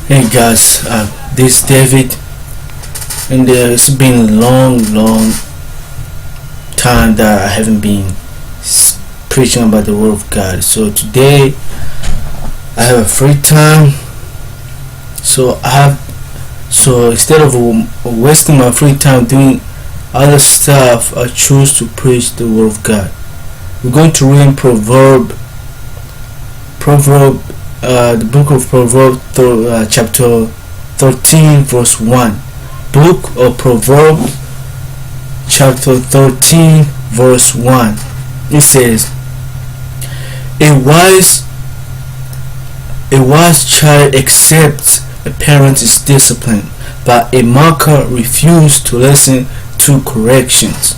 Hey guys, this is David, and it's been a long time that I haven't been preaching about the Word of God. So today I have a free time. So instead of wasting my free time doing other stuff, I choose to preach the Word of God. We're going to read the book of Proverbs, chapter 13, verse 1. Book of Proverbs, chapter 13, verse 1. It says, A wise child accepts a parent's discipline, but a mocker refuses to listen to corrections.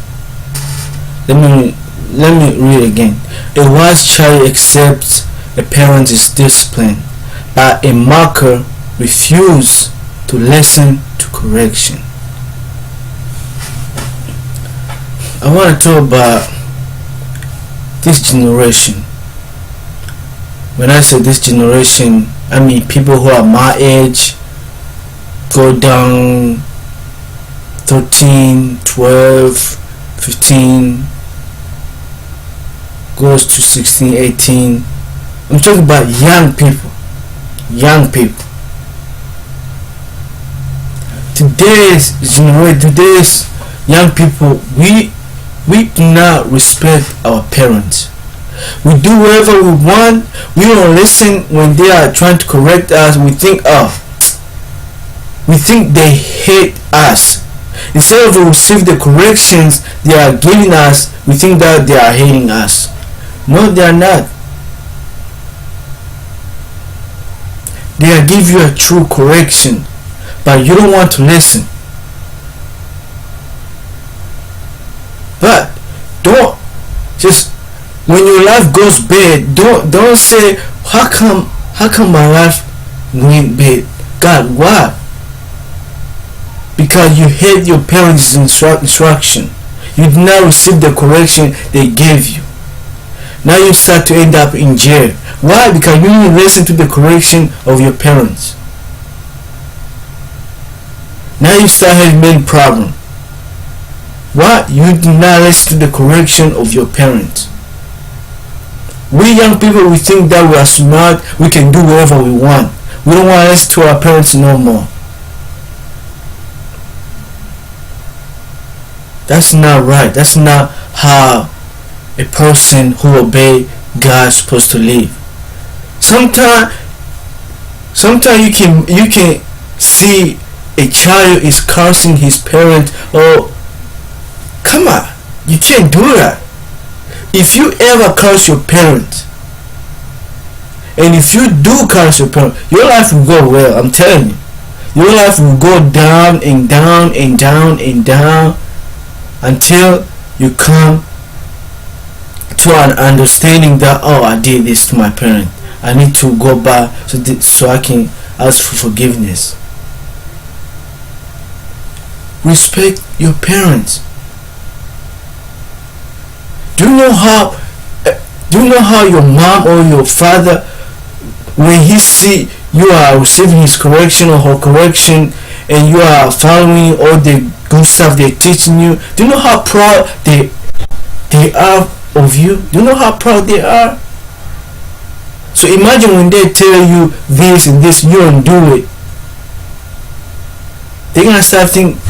Let me read again. A wise child accepts a parent's discipline, but a mocker refuses to listen to correction. I want to talk about this generation. When I say this generation, I mean people who are my age, go down 13, 12, 15, goes to 16, 18. I'm talking about young people. Today's generation, today's young people, we do not respect our parents. We do whatever we want. We don't listen when they are trying to correct us. We think they hate us. Instead of receive the corrections they are giving us, we think that they are hating us. No, they are not. They'll give you a true correction, but you don't want to listen. But don't just, when your life goes bad, don't say, how come my life went bad? God, why? Because you hate your parents' instruction. You did not receive the correction they gave you. Now you start to end up in jail. Why? Because you didn't listen to the correction of your parents. Now you start having many problems. Why? You did not listen to the correction of your parents. We young people, we think that we are smart, we can do whatever we want. We don't want to listen to our parents no more. That's not right. That's not how a person who obeys God is supposed to live. Sometimes you can see a child is cursing his parent. Oh, come on, you can't do that. If you ever curse your parent, and if you do curse your parent, your life will go well. I'm telling you, your life will go down and down and down and down until you come to an understanding that, oh, I did this to my parent. I need to go back so I can ask for forgiveness. Respect your parents. Do you know how your mom or your father, when he see you are receiving his correction or her correction, and you are following all the good stuff they're teaching you, do you know how proud they are of you? Do you know how proud they are? So imagine when they tell you this and this, you don't do it. They're gonna start thinking,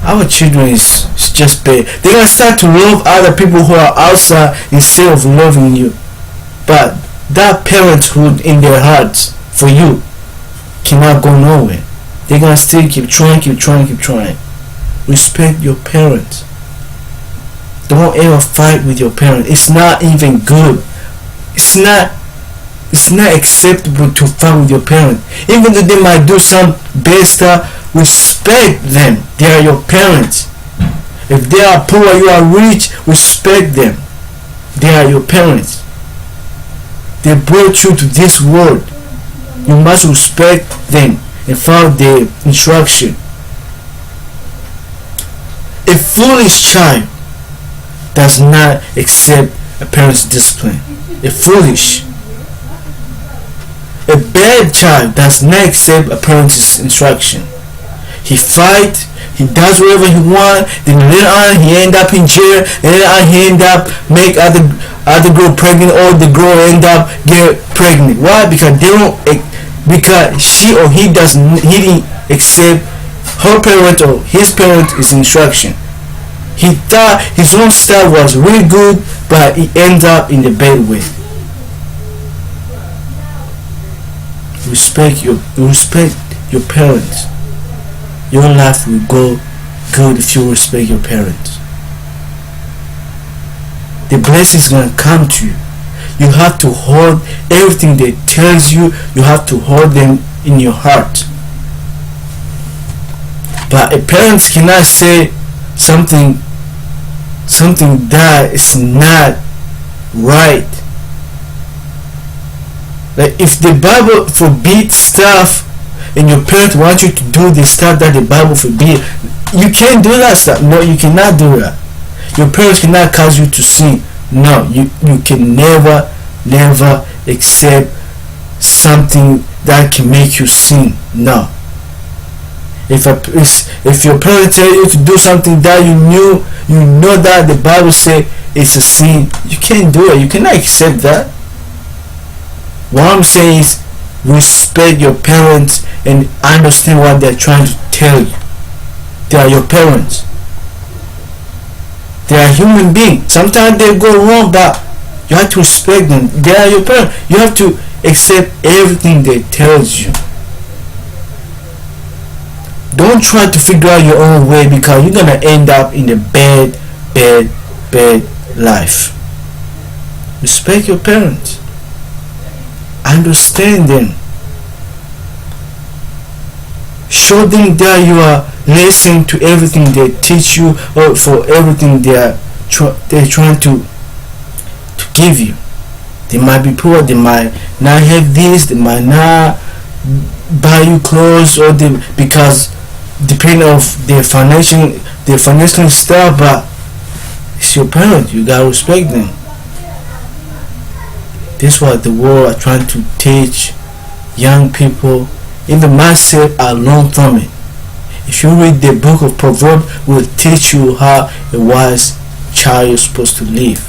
our children is just bad. They're gonna start to love other people who are outside instead of loving you. But that parenthood in their hearts for you cannot go nowhere. They're gonna still keep trying. Respect your parents. Don't ever fight with your parents. It's not even good. It's not acceptable to fight with your parents. Even though they might do some bad stuff, respect them. They are your parents. If they are poor, you are rich, respect them. They are your parents. They brought you to this world. You must respect them and follow their instruction. A foolish child does not accept a parent's discipline. A bad bad child does not accept a parent's instruction. He fight, he does whatever he wants, then later on he end up in jail, later on he end up make other girl pregnant, or the girl end up get pregnant. Why? Because she or he didn't accept her parent or his parent's instruction. He thought his own style was really good, but he ends up in the bad way. Respect your parents. Your life will go good if you respect your parents. The blessing is gonna come to you. You have to hold everything they tells you. You have to hold them in your heart. But a parent cannot say something that is not right. Like if the Bible forbids stuff and your parents want you to do the stuff that the Bible forbids, you can't do that stuff. No, you cannot do that. Your parents cannot cause you to sin. No, you can never accept something that can make you sin. No. If your parents tell you to do something that you know that the Bible say it's a sin, you can't do it. You cannot accept that. What I'm saying is respect your parents and understand what they're trying to tell you. They are your parents. They are human beings. Sometimes they go wrong, but you have to respect them. They are your parents. You have to accept everything they tell you. Don't try to figure out your own way, because you're gonna end up in a bad life. Respect your parents. Understand them. Show them that you are listening to everything they teach you, or for everything they're trying to give you. They might be poor, they might not have this, they might not buy you clothes, or because depending of their financial stuff, but it's your parents. You gotta respect them. This is what the world are trying to teach young people. Even myself, I learned from it. If you read the book of Proverbs, it will teach you how a wise child is supposed to live.